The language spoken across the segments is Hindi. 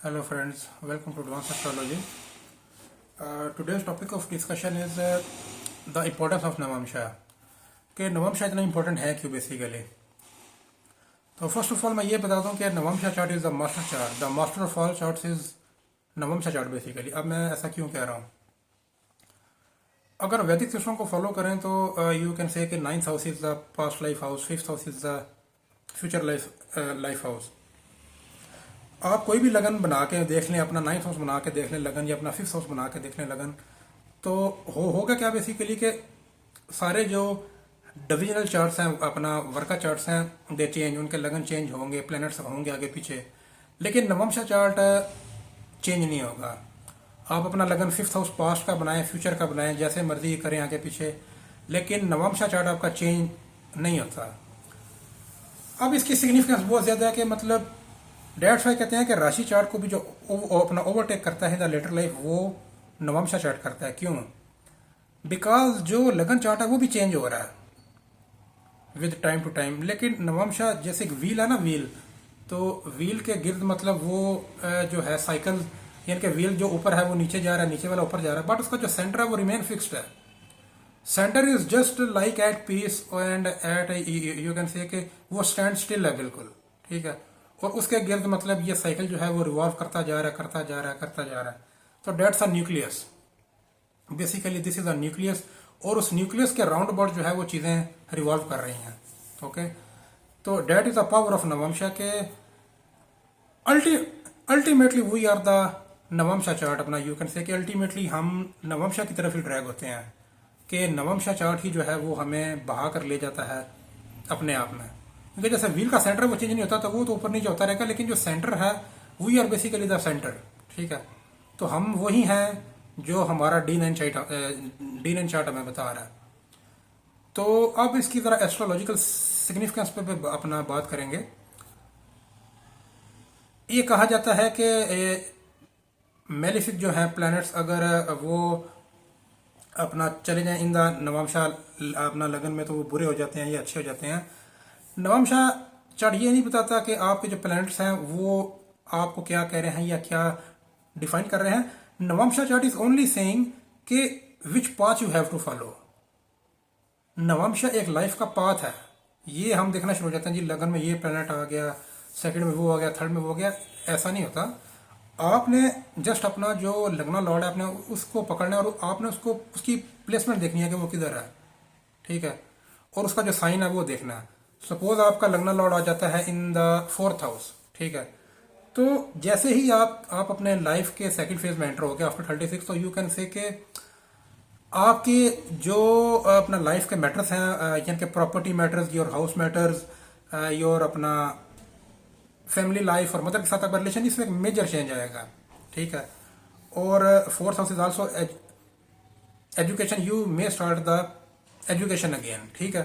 Hello friends, welcome to Advanced Astrology. Today's topic of discussion is the importance of नवमशा कि नवमशा इतना इम्पोर्टेंट है क्यों बेसिकली। तो फर्स्ट ऑफ ऑल मैं ये बता दूं कि Navamsha chart is the master chart, the master of all charts is Navamsha chart basically. अब मैं ऐसा क्यों कह रहा हूँ, अगर वैदिक सिस्टम को फॉलो करें तो यू कैन से कि 9th house is the past life house, 5th house is the future life house. आप कोई भी लगन बना के देख लें, अपना 9th हाउस बना के देख लें लगन, या अपना 5th हाउस बना के देख लें लगन, तो होगा क्या बेसिकली कि सारे जो डिविजनल चार्ट्स हैं, अपना वर्का चार्ट्स हैं, दे चेंज, उनके लगन चेंज होंगे, प्लैनेट्स होंगे आगे पीछे, लेकिन नवमशा चार्ट चेंज नहीं होगा। आप अपना लगन 5th हाउस पास्ट का बनाएं, फ्यूचर का बनाएं, जैसे मर्जी करें आगे पीछे, लेकिन नवमशा चार्ट आपका चेंज नहीं होता। अब इसकी सिग्निफिकेंस बहुत ज्यादा है कि मतलब डेट्स वाई कहते हैं कि राशि चार्ट को भी जो अपना ओवरटेक करता है द लेटर लाइफ, वो नवमशा चार्ट करता है। क्यों? बिकॉज जो लगन चार्ट है वो भी चेंज हो रहा है विद टाइम टू टाइम, लेकिन नवमशा जैसे एक व्हील है ना, व्हील, तो व्हील के गिर्द मतलब वो जो है साइकिल, यानी कि व्हील जो ऊपर है वो नीचे जा रहा है, नीचे वाला ऊपर जा रहा है, बट उसका जो सेंटर है वो रिमेन फिक्स्ड है। Centre is just like at peace and at you can say कि वो स्टैंड स्टिल है बिल्कुल, ठीक है। और उसके गिर्द मतलब ये साइकिल जो है वो रिवॉल्व करता जा रहा है, करता जा रहा है, करता जा रहा है। तो dates a nucleus, basically this is a nucleus, और उस न्यूक्लियस के राउंड अबाउट जो है वो चीजें रिवॉल्व कर रही हैं। ओके, तो that is the power of Navamsha के ultimately we are the Navamsha chart. अपना यू कैन से कि अल्टीमेटली हम नवमशा की तरफ ही ड्रैग होते हैं, कि नवमशा चार्ट ही जो है वो हमें बहा कर ले जाता है अपने आप में। क्योंकि जैसे व्हील का सेंटर वो चेंज नहीं होता, तो वो तो ऊपर नीचे होता रहेगा, लेकिन जो सेंटर है we are basically the centre, ठीक है। तो हम वही हैं जो हमारा D9 चार्ट हमें बता रहा है। तो अब इसकी जरा एस्ट्रोलॉजिकल सिग्निफिकेंस पे अपना बात करेंगे। ये कहा जाता है कि मेलिफिक जो है प्लैनेट्स, अगर वो अपना चले जाएं इन द नवमशा अपना लगन में, तो वो बुरे हो जाते हैं या अच्छे हो जाते हैं। नवमशा चार्ट ये नहीं बताता कि आपके जो प्लैनेट्स हैं वो आपको क्या कह रहे हैं या क्या डिफाइन कर रहे हैं। Navamsha chart is only saying कि which path you have to follow. Navamsha एक लाइफ का पाथ है। ये हम देखना शुरू हो जाते हैं जी, लगन में ये प्लैनेट आ गया, सेकंड में वो आ गया, थर्ड में वो आ गया, ऐसा नहीं होता। आपने जस्ट अपना जो लगना लॉर्ड है आपने उसको पकड़ना है, और आपने उसको उसकी प्लेसमेंट देखनी है कि वो किधर है, ठीक है, और उसका जो साइन है वो देखना है। सपोज आपका लगना लॉर्ड आ जाता है इन द 4th हाउस, ठीक है, तो जैसे ही आप अपने लाइफ के सेकंड फेज में एंटर हो गए आफ्टर 36, तो यू कैन से के आपके जो अपना लाइफ के मैटर्स हैं, यानी कि property matters, your house matters, your अपना फैमिली लाइफ और मदर के साथ आपका रिलेशन, इसमें एक मेजर चेंज आएगा, ठीक है। और 4th house is also education, you may start the education again, ठीक है।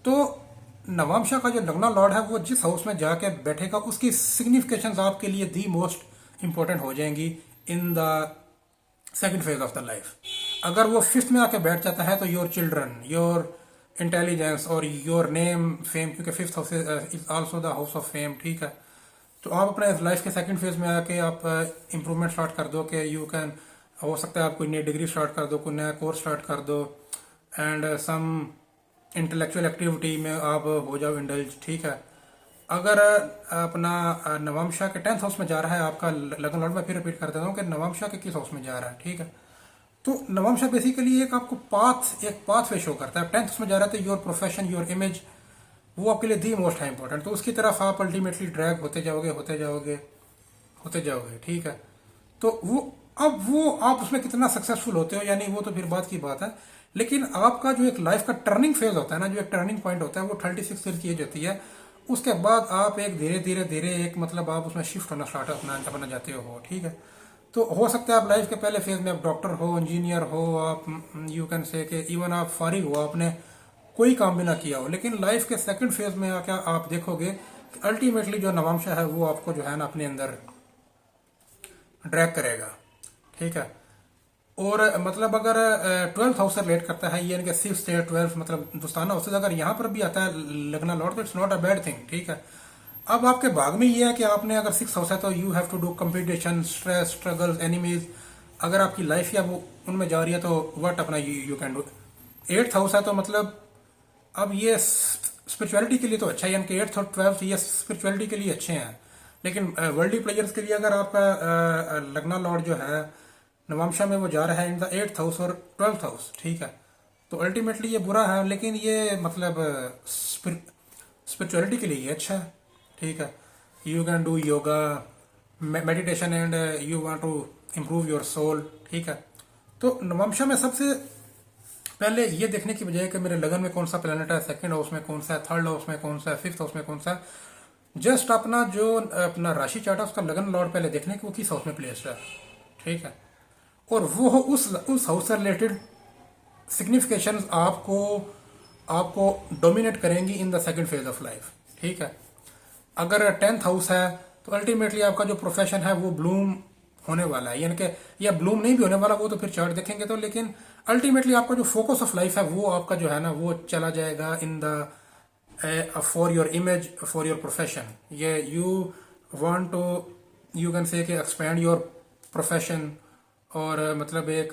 तो नवमशा का जो लगना लॉर्ड है वो जिस हाउस में जाके बैठेगा उसकी सिग्निफिकेशंस आपके लिए दी मोस्ट इंपॉर्टेंट हो जाएंगी in the second phase of the life. अगर वो 5th में आके बैठ जाता है तो योर चिल्ड्रन, योर इंटेलिजेंस और योर नेम, फेम, क्योंकि 5th house is also the house of fame, ठीक है। तो आप अपने लाइफ के सेकंड फेज में आके आप इम्प्रूवमेंट स्टार्ट कर दो, कि यू कैन, हो सकता है आप कोई नई डिग्री स्टार्ट कर दो, कोई नया कोर्स स्टार्ट कर दो, एंड सम इंटेलेक्चुअल एक्टिविटी में आप हो जाओ इंडल्ज, ठीक है। अगर अपना नवमशा के 10th हाउस में जा रहा है आपका लगन लॉर्ड, में फिर रिपीट कर देता हूँ कि नवमशा के किस हाउस में जा रहा है, ठीक है। तो नवमशा बेसिकली एक आपको एक पाथ वे शो करता है। 10th हाउस में जा रहा है तो योर प्रोफेशन, योर इमेज, वो आपके लिए दी मोस्ट है इंपॉर्टेंट, तो उसकी तरफ आप अल्टीमेटली ड्रैग होते जाओगे, होते जाओगे, होते जाओगे, ठीक है। तो वो आप उसमें कितना सक्सेसफुल होते हो या नहीं, वो तो फिर बात की बात है। लेकिन आपका जो एक लाइफ का टर्निंग फेज होता है ना, जो एक टर्निंग पॉइंट होता है, वो 36 ईयर की एज होती है। उसके बाद आप एक धीरे धीरे धीरे एक मतलब आप उसमें शिफ्ट होना स्टार्ट अपना जाते हो, ठीक है। तो हो सकता है आप लाइफ के पहले फेज में आप डॉक्टर हो, इंजीनियर हो, आप यू कैन से कि इवन आप फारिग हो, आपने कोई काम भी ना किया हो, लेकिन लाइफ के सेकंड फेज में आके आप देखोगे कि अल्टीमेटली जो नवमशा है वो आपको जो है ना अपने अंदर ड्रैग करेगा, ठीक है। और मतलब अगर 12th हाउस से रिलेट करता है, यानी कि 6th या 12th मतलब दोस्ताना हाउसेज अगर यहाँ पर भी आता है लगना लॉर्ड, तो it's not a bad thing, ठीक है। अब आपके भाग में ये है कि आपने अगर 6 हाउस है तो you have to do competition, stress, struggles, enemies. अगर आपकी लाइफ या वो उनमें जा रही है तो व्हाट अपना यू कैन डू। 8 हाउस है तो मतलब अब ये स्पिरिचुअलिटी के लिए तो अच्छा है, यानी कि 8th और 12th ये स्पिरिचुअलिटी के लिए अच्छे हैं। लेकिन वर्ल्डली प्लेयर्स के लिए अगर आपका लग्ना लॉर्ड जो है नवमशा में वो जा रहा है इन द 8th हाउस और 12th हाउस, ठीक है, तो अल्टीमेटली ये बुरा है, लेकिन ये मतलब स्पिरिचुअलिटी के लिए ये अच्छा है, ठीक है। You can do yoga, meditation and you want to improve your soul, ठीक है। तो नवमशा में सबसे पहले ये देखने की बजाय कि मेरे लगन में कौन सा प्लेनेट है, सेकंड हाउस में कौन सा है, थर्ड हाउस में कौन सा है, फिफ्थ हाउस में कौन सा है, जस्ट अपना जो अपना राशि चार्ट है उसका लगन लॉर्ड पहले देखने कि वो किस हाउस में प्लेस्ड है, ठीक है। और वो उस हाउस से रिलेटेड सिग्निफिकेशन आपको आपको डोमिनेट करेंगी in the second phase of life, ठीक है। अगर 10th हाउस है तो अल्टीमेटली आपका जो प्रोफेशन है वो ब्लूम होने वाला है, यानी कि या ब्लूम नहीं भी होने वाला, वो तो फिर चार्ट देखेंगे तो, लेकिन अल्टीमेटली आपका जो फोकस ऑफ लाइफ है वो आपका जो है ना वो चला जाएगा in the for your image, for your profession. ये you want to, you can say कि एक्सपैंड योर प्रोफेशन, और मतलब एक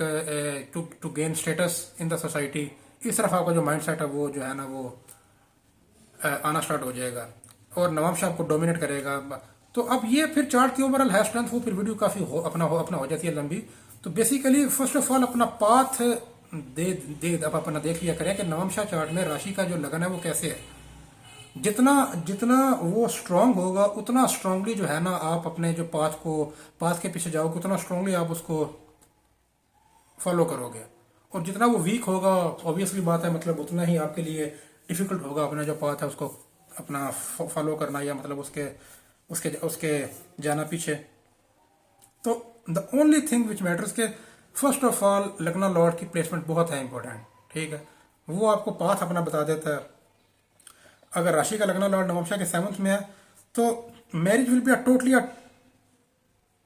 to to gain status in the society. इस तरफ आपका जो माइंड सेट है वो जो है ना वो आना स्टार्ट हो जाएगा और नवामशा आपको डोमिनेट करेगा। तो अब ये फिर चार्ट की ओवरऑल है स्ट्रेंथ, वो फिर वीडियो काफी अपना हो जाती है लंबी। तो बेसिकली फर्स्ट ऑफ ऑल अपना पाथ अब अपना देख लिया करें कि नवमशा चार्ट में राशि का जो लगन है वो कैसे है। जितना जितना वो स्ट्रांग होगा उतना स्ट्रांगली जो है ना आप अपने जो पाथ के पीछे जाओगे उतना स्ट्रांगली आप उसको फॉलो करोगे। और जितना वो वीक होगा ऑब्वियसली बात है मतलब उतना ही आपके लिए डिफिकल्ट होगा अपना जो पाथ है उसको अपना फॉलो करना, या मतलब उसके उसके उसके जाना पीछे। तो the only thing which matters के फर्स्ट ऑफ ऑल लग्ना लॉर्ड की प्लेसमेंट बहुत है इंपॉर्टेंट, ठीक है। वो आपको पाथ अपना बता देता है। अगर राशि का लग्ना लॉर्ड नवमशा के 7th में है तो marriage will be a totally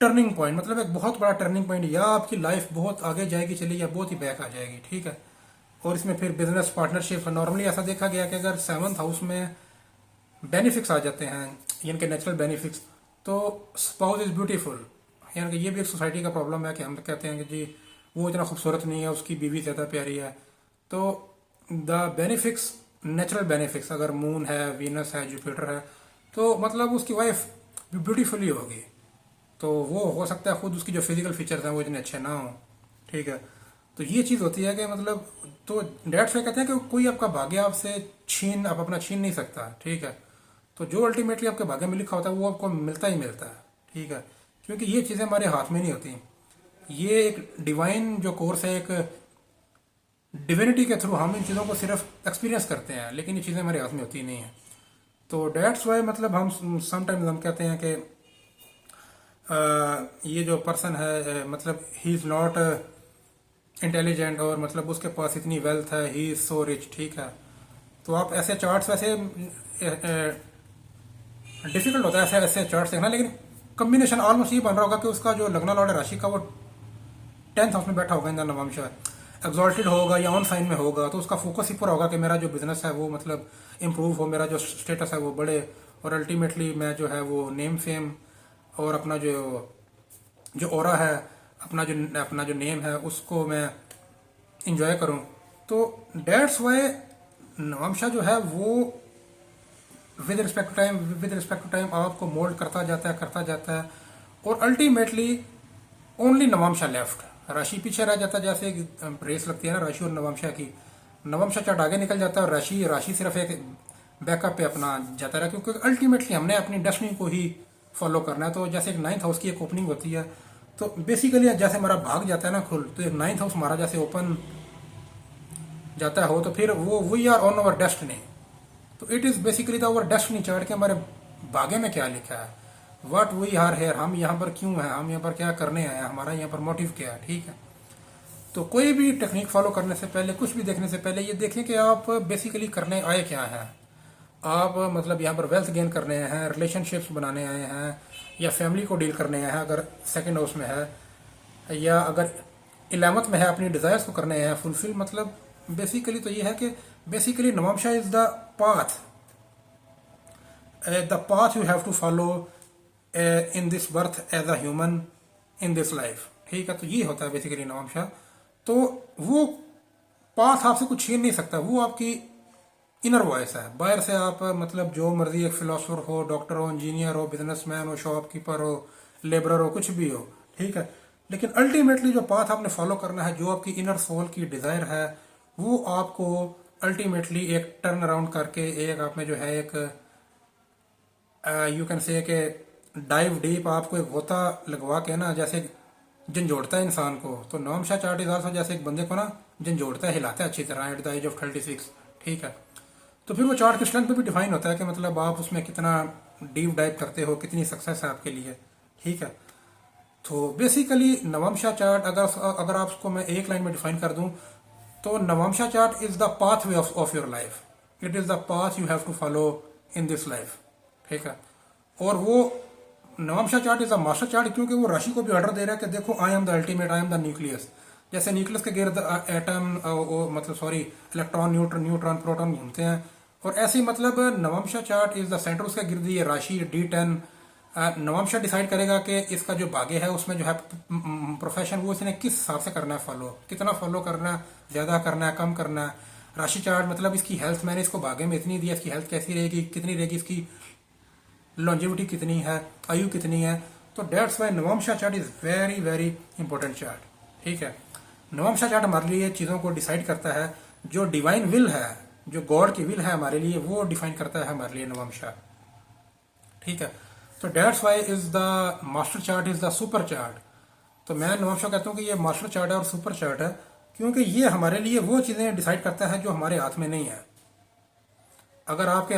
turning point, मतलब एक बहुत बड़ा टर्निंग पॉइंट, या आपकी लाइफ बहुत आगे जाएगी चली या बहुत ही बैक आ जाएगी, ठीक है। और इसमें फिर बिजनेस पार्टनरशिप, नॉर्मली ऐसा देखा गया कि अगर 7th हाउस में बेनिफिट्स आ जाते हैं यानी कि नेचुरल बेनिफिट्स, तो स्पाउस इज ब्यूटीफुल। यानी कि ये भी एक सोसाइटी का प्रॉब्लम है कि हम कहते हैं कि जी वो इतना खूबसूरत नहीं है, उसकी बीवी ज़्यादा प्यारी है। तो द बेनिफिट्स, नेचुरल बेनिफिट्स, अगर मून है, वीनस है, जुपिटर है, तो मतलब उसकी वाइफ ब्यूटीफुली होगी। तो वो हो सकता है खुद उसकी जो फिजिकल फीचर्स हैं वो इतने अच्छे ना हो, ठीक है। तो ये चीज़ होती है कि मतलब, तो डैड से कहते हैं कि कोई आपका भाग्य आपसे आप अपना छीन नहीं सकता, ठीक है। तो जो अल्टीमेटली आपके भाग्य में लिखा होता है वो आपको मिलता ही मिलता है, ठीक है। क्योंकि ये चीज़ें हमारे हाथ में नहीं होती। ये एक डिवाइन जो कोर्स है, एक डिविनिटी के थ्रू हम इन चीज़ों को सिर्फ एक्सपीरियंस करते हैं, लेकिन ये चीज़ें हमारे हाथ में होती नहीं है। तो डैट्स वाई मतलब हम समटाइम्स हम कहते हैं कि ये जो पर्सन है मतलब ही इज़ नॉट इंटेलिजेंट, और मतलब उसके पास इतनी वेल्थ है, ही इज़ सो रिच, ठीक है। तो आप ऐसे चार्ट्स वैसे डिफिकल्ट होता है ऐसे ऐसे चार्ट्स देखना, लेकिन कम्बिनेशन ऑलमोस्ट ये बन रहा होगा कि उसका जो लग्ना लॉर्ड राशि का वो 10th हाउस में बैठा होगा इन नवमशा, एग्जॉल्टेड होगा या ऑन साइन में होगा, तो उसका फोकस ही पूरा होगा कि मेरा जो बिजनेस है वो मतलब इम्प्रूव हो, मेरा जो स्टेटस है वो बढ़े, और अल्टीमेटली मैं जो है वो नेम फेम और अपना जो ओरा है, अपना जो नेम है उसको मैं इंजॉय करूं। तो डेट्स वाई नवमशा जो है वो विद रिस्पेक्ट टू टाइम आपको मोल्ड करता जाता है, और अल्टीमेटली ओनली नवमशा लेफ्ट, राशि पीछे रह जाता है। जैसे एक रेस लगती है ना राशि और नवमशा की, नवमशा चार्ट आगे निकल जाता है और राशि राशि सिर्फ एक बैकअप पे अपना जाता रहा, क्योंकि अल्टीमेटली हमने अपनी डेस्टिनी को ही फॉलो करना है। तो जैसे एक 9th हाउस की एक ओपनिंग होती है, तो बेसिकली जैसे हमारा भाग जाता है ना खुल, तो एक 9th हाउस हमारा जैसे ओपन जाता हो, तो फिर वो we are on our destiny. तो it is basically the our destiny chart के हमारे भाग्य में क्या लिखा है, व्हाट वी आर हेयर, हम यहाँ पर क्यों हैं, हम यहाँ पर क्या करने आए हैं, हमारा यहाँ पर मोटिव क्या है, ठीक है। तो कोई भी टेक्निक फॉलो करने से पहले, कुछ भी देखने से पहले ये देखें कि आप बेसिकली करने आए क्या हैं। आप मतलब यहाँ पर वेल्थ गेन करने आए हैं, रिलेशनशिप्स बनाने आए हैं, या फैमिली को डील करने आए हैं अगर सेकंड हाउस में है, या अगर 11th में है अपनी डिजायर्स को करने आए हैं फुलफिल। मतलब बेसिकली तो ये है कि basically Navamsha is the path the path you have to follow in this birth as a human in this life. ठीक है, तो ये होता है बेसिकली नवामशाह। तो वो पाथ आपसे कुछ छीन नहीं सकता, वो आपकी इनर वॉइस है। बाहर से आप मतलब जो मर्जी, एक फिलोसोफर हो, डॉक्टर हो, इंजीनियर हो, बिजनेसमैन हो, शॉपकीपर हो, लेबरर हो, कुछ भी हो, ठीक है, लेकिन अल्टीमेटली जो पाथ आपने फॉलो करना है, जो आपकी इनर सोल की डिजायर है, वो आपको अल्टीमेटली एक टर्न अराउंड करके एक आप में जो है एक यू कैन से कि डाइव डीप आपको एक गोता लगवा के ना जैसे झंझोड़ता है इंसान को, तो नवामशाह चार्ट इज आल्सो जैसे एक बंदे को ना झंझोड़ता है, हिलाता है अच्छी तरह एट द एज ऑफ 36। ठीक है, तो फिर वो चार्ट की स्ट्रेंथ पे भी डिफाइन होता है कि मतलब आप उसमें कितना डीप डाइव करते हो, कितनी सक्सेस है आपके लिए। ठीक है, तो बेसिकली नवामशाह चार्ट अगर आप उसको मैं एक लाइन में डिफाइन कर दूं, तो Navamsha chart is the pathway of your life. It is the path you have to follow in this life. ठीक है, और वो Navamsha chart is a master chart, क्योंकि वो राशि को भी ऑर्डर दे रहा है कि देखो I am the ultimate, I am the nucleus. जैसे न्यूक्लियस के गिर्द एटम मतलब सॉरी इलेक्ट्रॉन, न्यूट्रॉन, प्रोटॉन घूमते हैं, और ऐसे ही मतलब नवामशाह चार्ट इज द सेंटर, उसके गिर्द ये राशि D10 नवामशाह डिसाइड करेगा कि इसका जो भाग्य है उसमें जो है प्रोफेशन वो इसने किस हिसाब से करना है फॉलो, कितना फॉलो करना है, ज्यादा करना है, कम करना है। राशि चार्ट मतलब इसकी हेल्थ, मैंने इसको भाग्य में इतनी दिया, इसकी हेल्थ कैसी रहेगी, कितनी रहेगी, इसकी लॉन्जिविटी कितनी है, आयु कितनी है। तो that's why Navamsha chart is very very important chart. ठीक है, नवामशाह चार्ट हमारे लिए चीजों को डिसाइड करता है, जो डिवाइन विल है, जो गॉड की विल है हमारे लिए, वो डिफाइन करता है हमारे लिए नवामशाह। ठीक है, तो that's Y is the master chart is the super chart. तो मैं नवामशाह कहता हूँ कि ये मास्टर चार्ट है और सुपर चार्ट है, क्योंकि ये हमारे लिए वो चीजें डिसाइड करता है जो हमारे हाथ में नहीं है। अगर आपके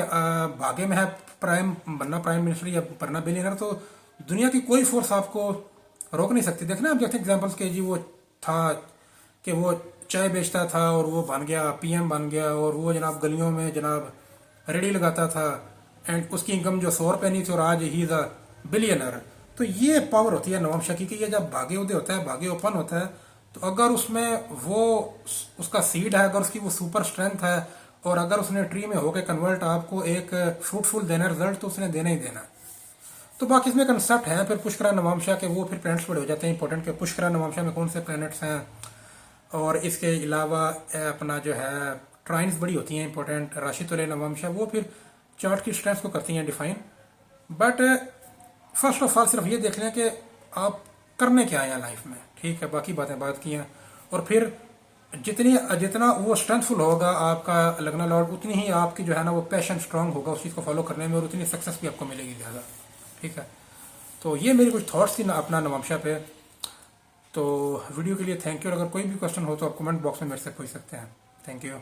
भाग्य में है प्राइम बनना, प्राइम मिनिस्टर या बनना बिलियनर, तो दुनिया की कोई फोर्स आपको रोक नहीं सकती। देखना आप जैसे एग्जांपल्स के जी, वो था कि वो चाय बेचता था और वो बन गया PM बन गया, और वो जनाब गलियों में जनाब रेडी लगाता था, एंड उसकी इनकम जो 100 रुपये नहीं थी और आज ही इज अ बिलियनर। तो ये पावर होती है नवामशाह की, कि ये जब भाग्य उदय होता है, भाग्य ओपन होता है, तो अगर उसमें वो उसका सीड है, अगर उसकी वो सुपर स्ट्रेंथ है, और अगर उसने ट्री में होकर कन्वर्ट आपको एक फ्रूटफुल देना रिजल्ट, तो उसने देना ही देना। तो बाकी इसमें कंसेप्ट है फिर पुष्करा नवामशाह के, वो फिर प्लैनेट्स बड़े हो जाते हैं इंपॉर्टेंट, के पुष्करा नवामशाह में कौन से प्लैनेट्स हैं, और इसके अलावा अपना जो है ट्राइन्स बड़ी होती हैं इंपॉर्टेंट, राशि तुल्य नवामशाह, वो फिर चार्ट की स्ट्रेंथ को करती हैं define. But first of all सिर्फ ये देख लें कि आप करने क्या आए हैं लाइफ में। ठीक है, बाकी बातें बात की हैं, और फिर जितना वो स्ट्रेंथफुल होगा आपका लगना लॉर्ड, उतनी ही आपकी जो है ना वो पैशन स्ट्रांग होगा उस चीज़ को फॉलो करने में, और उतनी सक्सेस भी आपको मिलेगी ज़्यादा। ठीक है, तो ये मेरी कुछ थॉट्स थी ना अपना नवामशाह पे। तो वीडियो के लिए थैंक यू, और अगर कोई भी क्वेश्चन हो तो आप कमेंट बॉक्स में मेरे से पूछ सकते हैं। Thank you.